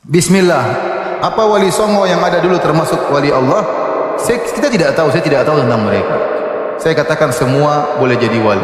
Bismillah. Apa wali songo yang ada dulu termasuk wali Allah? Kita tidak tahu, saya tidak tahu tentang mereka. Saya katakan semua boleh jadi wali.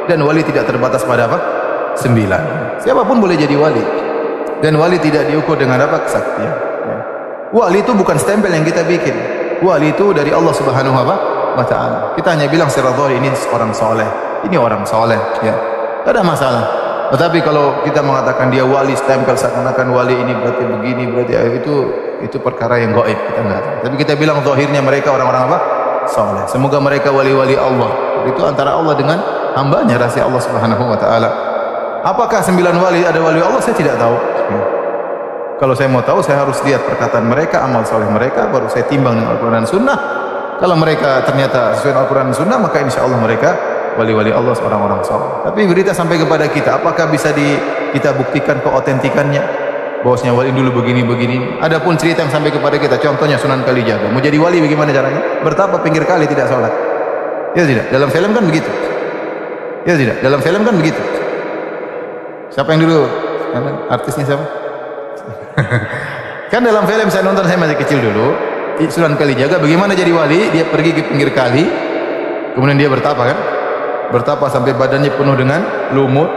Dan wali tidak terbatas pada apa? 9. Siapapun boleh jadi wali. Dan wali tidak diukur dengan apa? Kesaktian. Ya. Wali itu bukan stempel yang kita bikin. Wali itu dari Allah Subhanahu wa Ta'ala. Kita hanya bilang secara zahir ini orang soleh, ini orang soleh. Ya. Tidak ada masalah. Tetapi kalau kita mengatakan dia wali, stempel seakan-akan wali ini berarti begini, berarti itu perkara yang gaib, kita enggak tahu. Tapi kita bilang zahirnya mereka orang-orang apa? Saleh. Semoga mereka wali-wali Allah. Itu antara Allah dengan hambanya, rahasia Allah Subhanahu wa Ta'ala. Apakah 9 wali ada wali Allah? Saya tidak tahu. Kalau saya mau tahu, saya harus lihat perkataan mereka, amal soleh mereka, baru saya timbang dengan Al-Quran dan Sunnah. Kalau mereka ternyata sesuai Al-Quran dan Sunnah, maka insya Allah mereka wali-wali Allah, seorang-orang saleh. Tapi berita sampai kepada kita, apakah bisa kita buktikan keotentikannya? Bahwasanya wali dulu begini-begini. Adapun cerita yang sampai kepada kita, contohnya Sunan Kalijaga. Mau jadi wali bagaimana caranya? Bertapa pinggir kali tidak sholat. Ya tidak? Dalam film kan begitu. Ya tidak? Dalam film kan begitu. Siapa yang dulu? Artisnya siapa? Kan dalam film saya nonton, saya masih kecil dulu. Sunan Kalijaga bagaimana jadi wali? Dia pergi ke pinggir kali, kemudian dia bertapa kan? Bertapa sampai badannya penuh dengan lumut,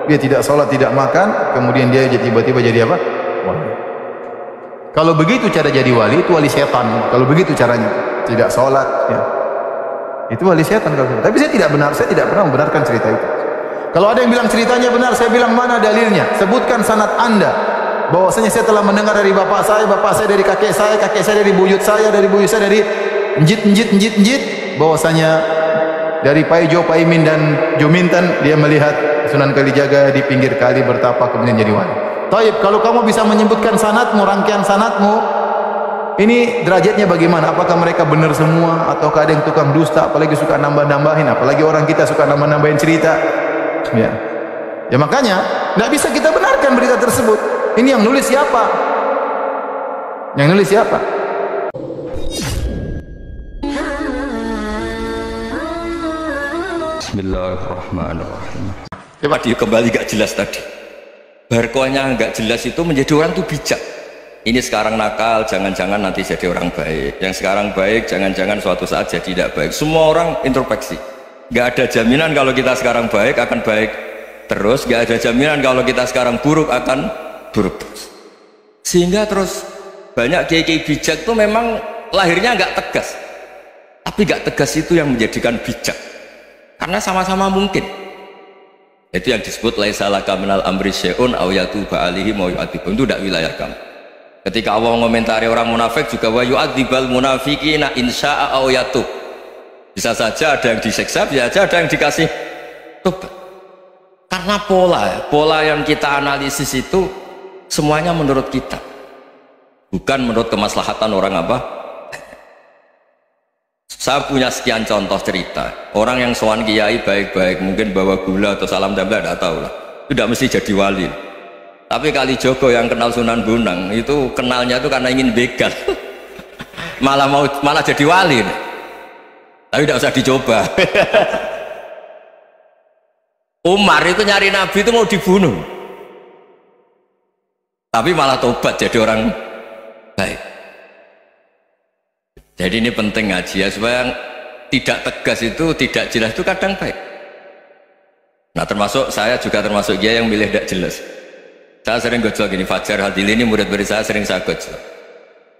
dia tidak sholat, tidak makan, kemudian dia tiba-tiba jadi apa? Wali. Kalau begitu cara jadi wali, itu wali setan. Kalau begitu caranya, tidak sholat, ya. Itu wali setan. Tapi saya tidak pernah membenarkan cerita itu. Kalau ada yang bilang ceritanya benar, saya bilang mana dalilnya? Sebutkan sanad Anda, bahwasanya saya telah mendengar dari bapak saya dari kakek saya dari buyut saya dari njit, bahwasanya dari Paijo, Paimin dan Juminten dia melihat Sunan Kalijaga di pinggir kali bertapa kemudian jadi wali. Taib, kalau kamu bisa menyebutkan sanadmu, rangkaian sanadmu, ini derajatnya bagaimana? Apakah mereka benar semua ataukah ada yang tukang dusta, apalagi suka nambah-nambahin, apalagi orang kita suka nambah-nambahin cerita. Ya. Ya makanya enggak bisa kita benarkan berita tersebut. Ini yang nulis siapa? Yang nulis siapa? Bismillahirrahmanirrahim. Coba dia kembali gak jelas tadi. Barkohnya gak jelas itu menjadi orang tuh bijak. Ini sekarang nakal, jangan-jangan nanti jadi orang baik. Yang sekarang baik, jangan-jangan suatu saat jadi tidak baik. Semua orang introspeksi. Gak ada jaminan kalau kita sekarang baik akan baik terus. Gak ada jaminan kalau kita sekarang buruk akan buruk terus. Sehingga terus banyak kiai-kiai bijak itu memang lahirnya gak tegas. Tapi gak tegas itu yang menjadikan bijak. Karena sama-sama mungkin. Itu yang disebut laisa laka minal amri syai'un aw yatuba alaihim wa yu'adzibun. Itu tidak wilayah kamu. Ketika Allah mengomentari orang munafik juga wa yu'adzibal munafiqina insya'a aw yatub. Bisa saja ada yang disiksa, bisa saja ada yang dikasih tobat. Karena pola yang kita analisis itu semuanya menurut kita. Bukan menurut kemaslahatan orang apa? Saya punya sekian contoh cerita orang yang sowan kiai baik-baik, mungkin bawa gula atau salam tempel, tidak tahu lah, itu tidak mesti jadi wali. Tapi Kalijogo yang kenal Sunan Bonang itu kenalnya itu karena ingin begal. malah jadi wali. Tapi tidak usah dicoba. Umar itu nyari Nabi itu mau dibunuh, tapi malah tobat jadi orang baik. Jadi ini penting ngaji ya, supaya yang tidak tegas itu, tidak jelas itu kadang baik. Nah termasuk saya juga termasuk dia yang milih tidak jelas. Saya sering gojol gini, Fajar Hadili ini murid-murid saya sering saya gojol.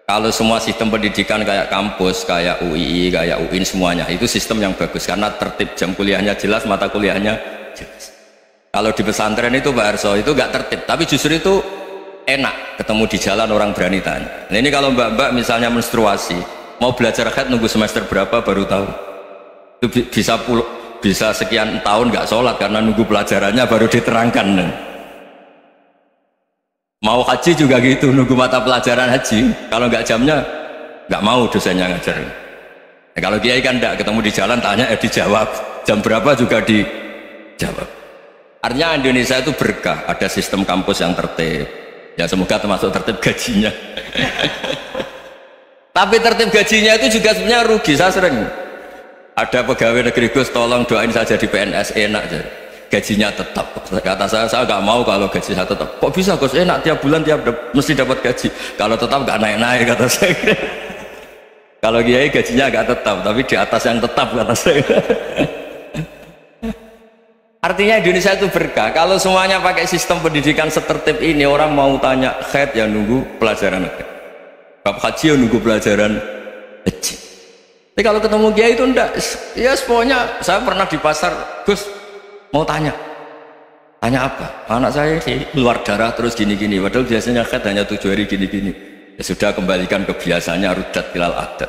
Kalau semua sistem pendidikan kayak kampus, kayak UII, kayak UIN semuanya, itu sistem yang bagus karena tertib, jam kuliahnya jelas, mata kuliahnya jelas. Kalau di pesantren itu Pak Arso itu gak tertib, tapi justru itu enak, ketemu di jalan orang berani tanya. Nah ini kalau mbak-mbak misalnya menstruasi, mau belajar haid nunggu semester berapa baru tahu. Itu bisa sekian tahun nggak sholat karena nunggu pelajarannya baru diterangkan. Mau haji juga gitu, nunggu mata pelajaran haji. Kalau nggak jamnya nggak mau dosennya ngajar. Nah, kalau kiai kan nggak, ketemu di jalan tanya dijawab, jam berapa juga dijawab. Artinya Indonesia itu berkah, ada sistem kampus yang tertib. Ya semoga termasuk tertib gajinya. Tapi tertib gajinya itu juga sebenarnya rugi. Saya sering ada pegawai negeri Gus, tolong doain saja di PNS enak saja. gajinya tetap. Kata saya nggak mau kalau gaji saya tetap. Kok bisa Gus? Enak tiap bulan mesti dapat gaji. Kalau tetap nggak naik-naik kata saya. Kalau kiai gajinya nggak tetap, tapi di atas yang tetap kata saya. Artinya Indonesia itu berkah. Kalau semuanya pakai sistem pendidikan setertib ini, orang mau tanya khaid yang nunggu pelajaran khaid, bab haji yang nunggu pelajaran haji. Tapi kalau ketemu kiai itu enggak. Ya pokoknya saya pernah di pasar, Gus mau tanya apa? Anak saya keluar darah terus gini-gini. Padahal biasanya khaid hanya 7 hari gini-gini. Ya sudah, kembalikan ke biasanya, rudat ilal adat.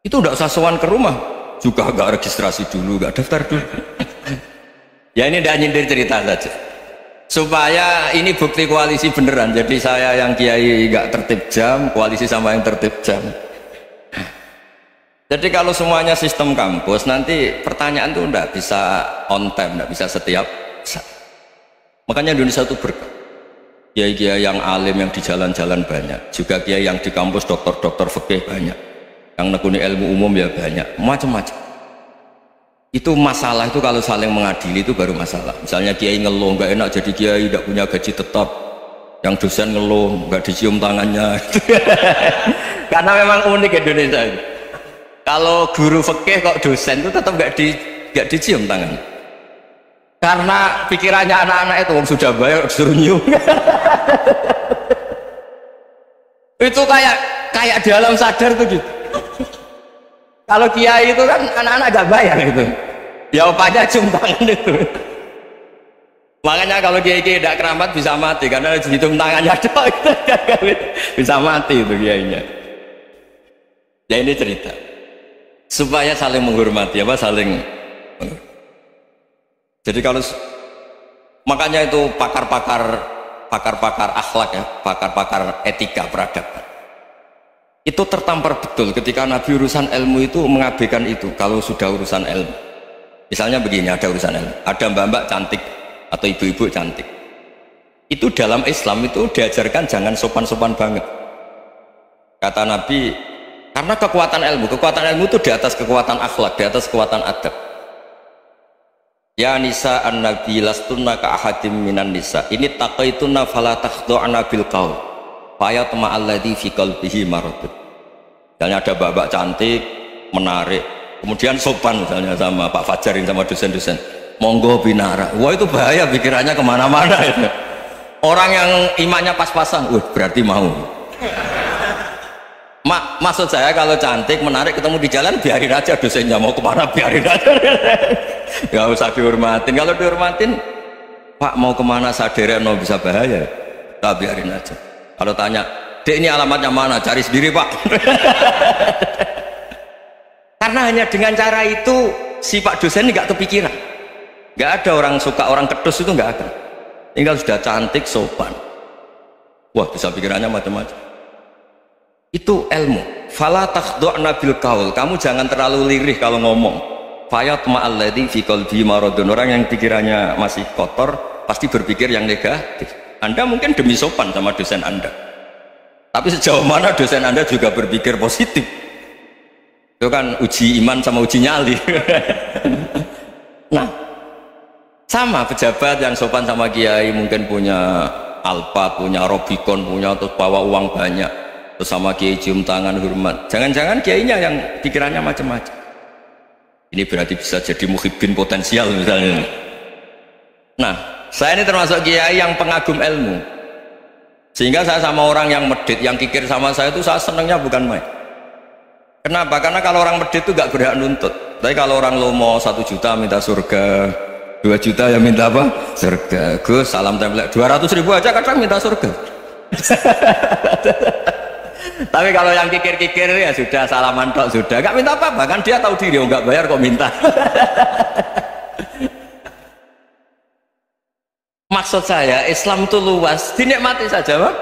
Itu enggak usah sowan ke rumah, juga enggak registrasi dulu, enggak daftar dulu. Ya ini tidak nyindir cerita saja supaya ini bukti koalisi beneran. Jadi saya yang kiai nggak tertib jam, koalisi sama yang tertib jam. Jadi kalau semuanya sistem kampus, nanti pertanyaan tuh nggak bisa on time, nggak bisa setiap saat. Makanya Indonesia itu berkah. Kiai-kiai yang alim yang di jalan-jalan banyak, juga kiai yang di kampus dokter-dokter fikih banyak, yang nekuni ilmu umum ya banyak, macam-macam. Itu masalah itu kalau saling mengadili itu baru masalah. Misalnya kiai ngeluh nggak enak jadi kiai, tidak punya gaji tetap, yang dosen ngeluh nggak dicium tangannya. Karena memang unik Indonesia itu. Kalau guru fikih kok dosen itu tetap nggak dicium tangannya. Karena pikirannya anak-anak itu sudah bayar disuruh nyium. Itu kayak di alam sadar tuh gitu. Kalau kiai itu kan anak-anak gak bayar gitu. Ya opanya cium tangan itu. Makanya kalau kiai-kiai tidak keramat bisa mati karena cium tangannya doang. Bisa mati itu kiainya. Ya ini cerita supaya saling menghormati, saling menghormati. Jadi kalau makanya itu pakar-pakar akhlak ya, pakar-pakar etika peradaban itu tertampar betul ketika Nabi urusan ilmu itu mengabaikan itu. Kalau sudah urusan ilmu, misalnya begini, ada urusan ilmu, ada mbak-mbak cantik atau ibu-ibu cantik, itu dalam Islam itu diajarkan jangan sopan-sopan banget. Kata Nabi, karena kekuatan ilmu itu di atas kekuatan akhlak, di atas kekuatan adab. Ya nisa an-nabi lastunna ka ahadim minan nisa ini taqaitunna fala takhdu'na bil qaul fayatma alladhi fi qalbihi maradun. Misalnya ada mbak-mbak cantik menarik kemudian sopan misalnya sama Pak Fajarin sama dosen-dosen, monggo binara. Wah itu bahaya, pikirannya kemana-mana itu. Orang yang imannya pas-pasan, berarti mau. Maksud saya kalau cantik menarik ketemu di jalan biarin aja, dosennya mau kemana biarin aja. Gak usah dihormatin. Kalau dihormatin, Pak mau kemana sadereno bisa bahaya, tak biarin aja. Kalau tanya, Dek ini alamatnya mana, cari sendiri Pak. Karena hanya dengan cara itu si Pak dosen ini gak kepikiran. Gak ada orang suka orang kedus itu, gak ada. Tinggal sudah cantik sopan, wah bisa pikirannya macam-macam. Itu ilmu. Fala takhdu'na bil qaul, kamu jangan terlalu lirih kalau ngomong. Fayatma alladzi fi qalbi maradun, orang yang pikirannya masih kotor pasti berpikir yang negatif. Anda mungkin demi sopan sama dosen Anda, tapi sejauh mana dosen Anda juga berpikir positif. Itu kan uji iman sama uji nyali. Nah, sama pejabat yang sopan sama kiai mungkin punya Alphard, punya Robicon, punya terus bawa uang banyak, terus sama kiai cium tangan hormat. Jangan-jangan kiainya yang pikirannya macam-macam. Ini berarti bisa jadi muhibbin potensial misalnya. Nah, saya ini termasuk kiai yang pengagum ilmu, sehingga saya sama orang yang medit, yang kikir sama saya itu saya senangnya bukan main. Kenapa? Karena kalau orang medit itu gak berhak nuntut. Tapi kalau orang lomo 1 juta minta surga, 2 juta ya minta apa? Surga. Gus salam template 200.000 aja kadang minta surga. Tapi kalau yang kikir-kikir ya sudah salaman tok sudah, gak minta apa-apa, kan dia tahu diri, nggak bayar kok minta. Maksud saya Islam itu luas, dinikmati saja Pak,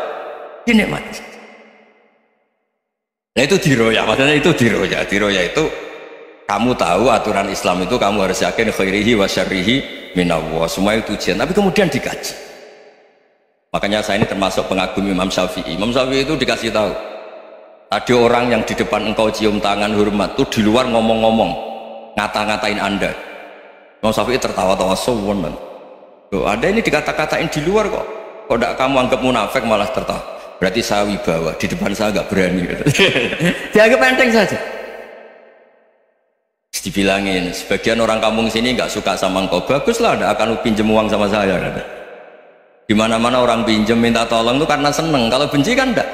dinikmati saja. Nah itu diroya, maksudnya itu diroya. Diroya itu kamu tahu aturan Islam itu kamu harus yakin khairihi wa syarrihi minallah, semua itu ujian, tapi kemudian dikaji. Makanya saya ini termasuk pengagum Imam Syafi'i. Imam Syafi'i itu dikasih tahu, ada orang yang di depan engkau cium tangan hormat tuh di luar ngomong-ngomong ngata-ngatain Anda, Imam Syafi'i tertawa-tawa sowan. Loh, ada ini dikata-katain di luar kok. Kok tidak kamu anggap munafik malah tertawa. Berarti saya wibawa, di depan saya agak berani. Dianggap enteng saja. Dibilangin, sebagian orang kampung sini nggak suka sama engkau. Baguslah, tidak akan pinjam uang sama saya. Di mana-mana orang pinjam minta tolong itu karena seneng. Kalau benci kan enggak.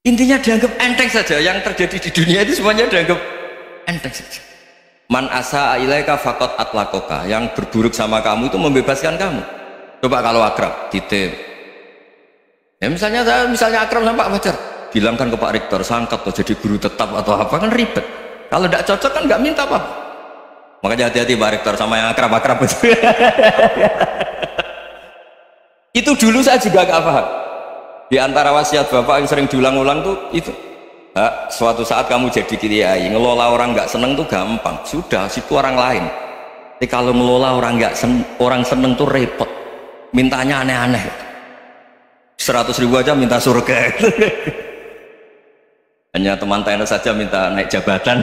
Intinya dianggap enteng saja. Yang terjadi di dunia itu semuanya dianggap enteng saja. Man asa ilaika faqat atlakoka. Yang berburuk sama kamu itu membebaskan kamu. Coba kalau akrab, titip. Ya misalnya akrab sama Pak Fajar, bilangkan ke Pak Rektor, sangkat atau jadi guru tetap atau apa, kan ribet. Kalau tidak cocok kan nggak minta apa. Makanya hati-hati Pak Rektor sama yang akrab-akrab itu. Itu dulu saya juga gak paham. Di antara wasiat Bapak yang sering diulang-ulang tuh itu. Suatu saat kamu jadi kiai, ngelola orang nggak seneng tuh gampang. Sudah, situ orang lain. Tapi kalau ngelola orang orang seneng tuh repot. Mintanya aneh-aneh. 100.000 aja minta surga. Hanya teman tenis saja minta naik jabatan.